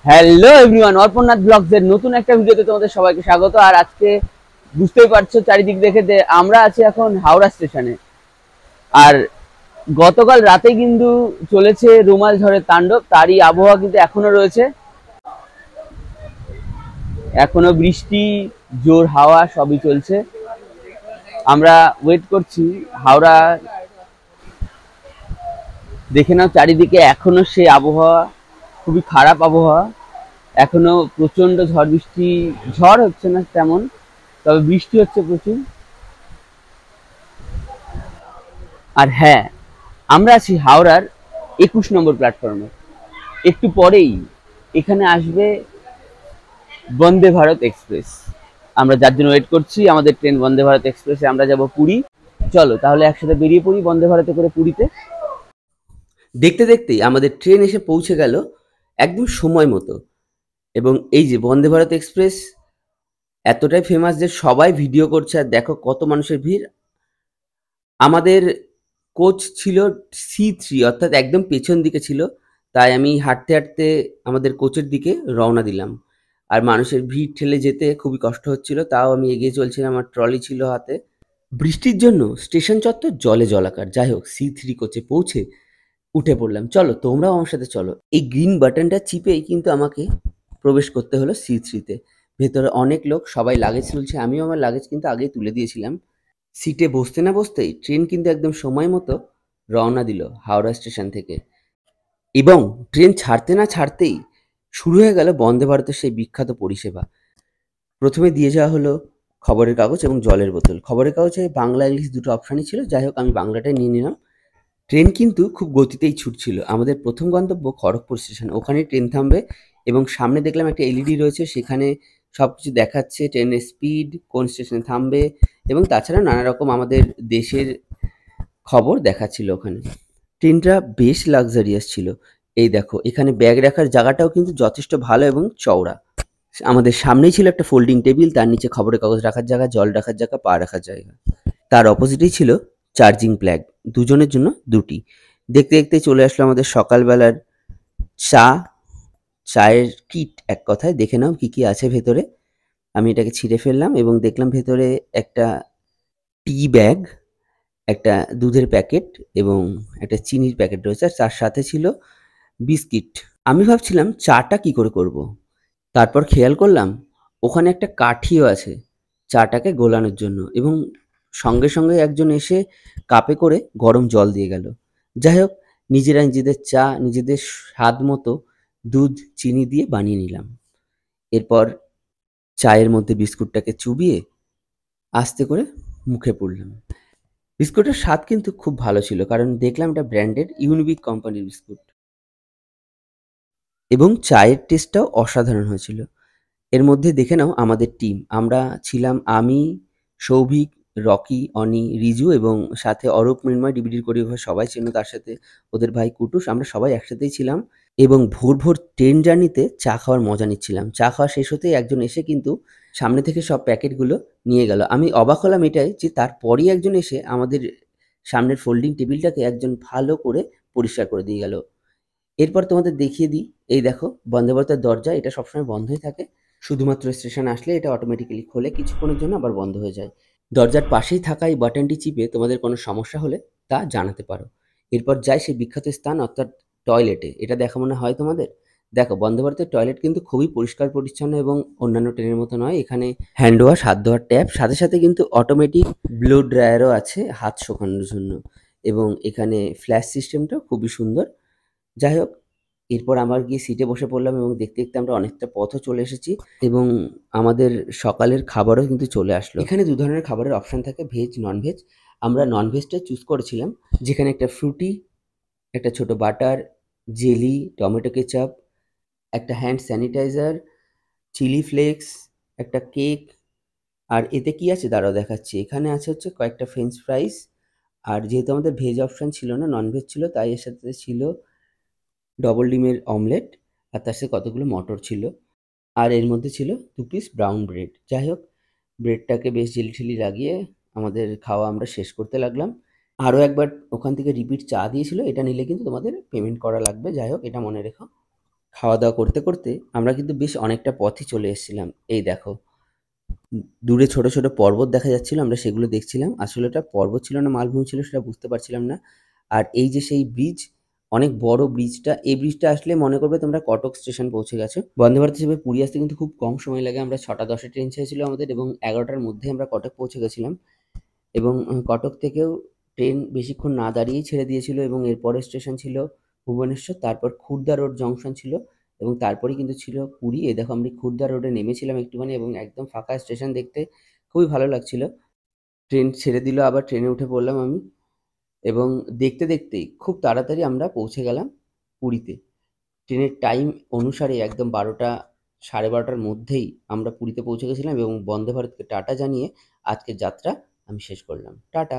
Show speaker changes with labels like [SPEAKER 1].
[SPEAKER 1] Hello everyone, অর্পণনাথ blogs এর নতুন একটা ভিডিওতে তোমাদের সবাইকে স্বাগত। আর আজকে বুঝতেই পারছো চারিদিক দেখে যে আমরা আছি এখন হাওড়া স্টেশনে। আর গতকাল রাতে কিন্তু চলেছে রুমাল ঝড়ের তাণ্ডব, তারই আবহাওয়া কিন্তু এখনো রয়েছে। এখনো বৃষ্টি, জোর হাওয়া সবই চলছে। আমরা ওয়েট করছি হাওড়া। দেখে নাও চারিদিকে এখনো সেই আবহাওয়া, খুবই খারাপ আবহাওয়া। এখনো প্রচন্ড ঝড় বৃষ্টি, ঝড় হচ্ছে না তেমন, তবে বৃষ্টি হচ্ছে প্রচুর। আর হ্যাঁ, আমরা আছি হাওড়ার 21 নম্বর প্ল্যাটফর্মে। একটু পরেই এখানে আসবে বন্দে ভারত এক্সপ্রেস। আমরা যার জন্য ওয়েট করছি, আমাদের ট্রেন বন্দে ভারত এক্সপ্রেসে আমরা যাব পুরী। চলো তাহলে একসাথে বেরিয়ে পড়ি বন্দে ভারতে করে পুরীতে। দেখতে দেখতেই আমাদের ট্রেন এসে পৌঁছে গেল একদম সময় মতো। এবং এই যে বন্দে ভারত এক্সপ্রেস এতটাই ফেমাস যে সবাই ভিডিও করছে, আর দেখো কত মানুষের ভিড়। আমাদের কোচ ছিল C3, অর্থাৎ একদম পেছন দিকে ছিল। তাই আমি হাঁটতে হাঁটতে আমাদের কোচের দিকে রওনা দিলাম। আর মানুষের ভিড় ঠেলে যেতে খুবই কষ্ট হচ্ছিল, তাও আমি এগিয়ে চলছিলাম, আমার ট্রলি ছিল হাতে। বৃষ্টির জন্য স্টেশন চত্বর জলে জলাকার। যাই হোক, C3 কোচে পৌঁছে উঠে পড়লাম। চলো তোমরাও আমার সাথে চলো। এই গ্রিন বাটনটা চিপেই কিন্তু আমাকে প্রবেশ করতে হলো C3-তে। ভেতরে অনেক লোক, সবাই লাগেজ তুলছে। আমিও আমার লাগেজ কিন্তু আগেই তুলে দিয়েছিলাম। সিটে বসতে না বসতেই ট্রেন কিন্তু একদম সময় মতো রওনা দিল হাওড়া স্টেশন থেকে। এবং ট্রেন ছাড়তে না ছাড়তেই শুরু হয়ে গেল বন্দে ভারতের সেই বিখ্যাত পরিষেবা। প্রথমে দিয়ে যাওয়া হলো খবরের কাগজ এবং জলের বোতল। খবরের কাগজে বাংলা ইংলিশ দুটো অপশানই ছিল, যাই হোক আমি বাংলাটাই নিয়ে নিলাম। ট্রেন কিন্তু খুব গতিতেই ছুটছিল। আমাদের প্রথম গন্তব্য খড়গপুর স্টেশন, ওখানেই ট্রেন থামবে। এবং সামনে দেখলাম একটা এলইডি রয়েছে, সেখানে সব কিছু দেখাচ্ছে, ট্রেনের স্পিড, কোন স্টেশনে থামবে, এবং তাছাড়া নানা রকম আমাদের দেশের খবর দেখাচ্ছিল ওখানে। ট্রেনটা বেশ লাক্সারিয়াস ছিল। এই দেখো, এখানে ব্যাগ রাখার জায়গাটাও কিন্তু যথেষ্ট ভালো এবং চওড়া। আমাদের সামনেই ছিল একটা ফোল্ডিং টেবিল, তার নিচে খবরের কাগজ রাখার জায়গা, জল রাখার জায়গা, পা রাখার জায়গা। তার অপোজিটেই ছিল চার্জিং প্লাগ, দুজনের জন্য দুটি। দেখতে দেখতে চলে আসলো আমাদের সকালবেলার চা, চায়ের কিট এক কথায়। দেখে নাও কি কি আছে ভেতরে। আমি এটাকে ছিঁড়ে ফেললাম এবং দেখলাম ভেতরে একটা টি ব্যাগ, একটা দুধের প্যাকেট এবং একটা চিনির প্যাকেট রয়েছে, আর তার সাথে ছিল বিস্কিট। আমি ভাবছিলাম চাটা কি করে করব। তারপর খেয়াল করলাম ওখানে একটা কাঠিও আছে চাটাকে গোলানোর জন্য, এবং সঙ্গে সঙ্গে একজন এসে কাপে করে গরম জল দিয়ে গেল। যাই হোক, নিজেরা নিজেদের চা নিজেদের স্বাদ মতো দুধ চিনি দিয়ে বানিয়ে নিলাম। এরপর চায়ের মধ্যে বিস্কুটটাকে চুবিয়ে আস্তে করে মুখে পুরলাম। বিস্কুটের স্বাদ কিন্তু খুব ভালো ছিল, কারণ দেখলাম এটা ব্র্যান্ডেড ইউনিবিক কোম্পানির বিস্কুট। এবং চায়ের টেস্টটাও অসাধারণ হয়েছিল। এর মধ্যে দেখে নাও আমাদের টিম। আমরা ছিলাম আমি, সৌভিক, রকি, অনি, রিজু এবং সাথে অরূপ, মৃন্ময়, ডিভিডির কোরিওগ্রাফার সবাই ছিল, তার সাথে ওদের ভাই কুটুস। আমরা সবাই একসাথেই ছিলাম এবং ভোর ভোর ট্রেন জার্নিতে চা খাওয়ার মজা নিচ্ছিলাম। চা খাওয়া শেষ হতেই একজন এসে কিন্তু সামনে থেকে সব প্যাকেটগুলো নিয়ে গেল। আমি অবাক হলাম এটাই যে তারপরই একজন এসে আমাদের সামনের ফোল্ডিং টেবিলটাকে একজন ভালো করে পরিষ্কার করে দিয়ে গেল। এরপর তোমাদের দেখিয়ে দিই, এই দেখো বন্দে ভারতের দরজা, এটা সবসময় বন্ধই থাকে। শুধুমাত্র স্টেশন আসলে এটা অটোমেটিক্যালি খোলে, কিছুক্ষণের জন্য আবার বন্ধ হয়ে যায়। দরজার পাশেই থাকা এই বাটনটি চিপে তোমাদের কোনো সমস্যা হলে তা জানাতে পারো। এরপর যাই সেই বিখ্যাত স্থান, অর্থাৎ টয়লেটে। এটা দেখা মনে হয় তোমাদের। দেখো, বন্দে ভারতের টয়লেট কিন্তু খুবই পরিষ্কার পরিচ্ছন্ন এবং অন্যান্য ট্রেনের মতো নয়। এখানে হ্যান্ড ওয়াশ, হাত ধোয়ার ট্যাপ, সাথে সাথে কিন্তু অটোমেটিক ব্লো ড্রায়ারও আছে হাত শুকানোর জন্য। এবং এখানে ফ্ল্যাশ সিস্টেমটাও খুবই সুন্দর। যাই হোক, এরপর আমার গিয়ে সিটে বসে পড়লাম এবং দেখতে দেখতে আমরা অনেকটা পথও চলে এসেছি এবং আমাদের সকালের খাবারও কিন্তু চলে আসলো। এখানে দু ধরনের খাবারের অপশান থাকে, ভেজ, ননভেজ। আমরা ননভেজটা চুজ করেছিলাম, যেখানে একটা ফ্রুটি, একটা ছোট বাটার, জেলি, টমেটো কেচাপ, একটা হ্যান্ড স্যানিটাইজার, চিলি ফ্লেক্স, একটা কেক। আর এতে কি আছে দাঁড়াও দেখাচ্ছি। এখানে আছে হচ্ছে কয়েকটা ফ্রেঞ্চ ফ্রাইস। আর যেহেতু আমাদের ভেজ অপশান ছিল না, ননভেজ ছিল, তাই এর সাথে ছিল ডবল ডিমের অমলেট, আর তার সাথে কতগুলো মটর ছিল। আর এর মধ্যে ছিল 2 পিস ব্রাউন ব্রেড। যাই হোক, ব্রেডটাকে বেশ জেলি ঠেলি লাগিয়ে আমাদের খাওয়া আমরা শেষ করতে লাগলাম। আরও একবার ওখান থেকে রিপিট চা দিয়েছিল, এটা নিলে কিন্তু তোমাদের পেমেন্ট করা লাগবে। যাই হোক, এটা মনে রেখো। খাওয়া দাওয়া করতে করতে আমরা কিন্তু বেশ অনেকটা পথই চলে এসেছিলাম। এই দেখো, দূরে ছোট ছোট পর্বত দেখা যাচ্ছিল, আমরা সেগুলো দেখছিলাম। আসলে ওটা পর্বত ছিল না মালভূমি ছিল সেটা বুঝতে পারছিলাম না। আর এই যে সেই ব্রিজ, অনেক বড় ব্রিজটা, এই ব্রিজটা আসলে মনে করবে তোমরা কটক স্টেশন পৌঁছে গেছো। বন্দে ভারত হিসেবে পুরী আসতে কিন্তু খুব কম সময় লাগে। আমরা 6টা 10-এ ট্রেন ছেড়েছিল আমাদের এবং 11টার মধ্যে আমরা কটক পৌঁছে গেছিলাম। এবং কটক থেকেও ট্রেন বেশিক্ষণ না দাঁড়িয়েই ছেড়ে দিয়েছিল এবং এরপরের স্টেশন ছিল ভুবনেশ্বর, তারপর খুর্দা রোড জংশন ছিল এবং তারপরেই কিন্তু ছিল পুরী। এই দেখো আমরা খুর্দা রোডে নেমেছিলাম একটুখানি এবং একদম ফাঁকা স্টেশন দেখতে খুবই ভালো লাগছিল। ট্রেন ছেড়ে দিল, আবার ট্রেনে উঠে পড়লাম আমি এবং দেখতে দেখতেই খুব তাড়াতাড়ি আমরা পৌঁছে গেলাম পুরীতে। ট্রেনের টাইম অনুসারে একদম 12টা 12:30টার মধ্যেই আমরা পুরীতে পৌঁছে গেছিলাম এবং বন্দে ভারতকে টাটা জানিয়ে আজকের যাত্রা আমি শেষ করলাম। টাটা।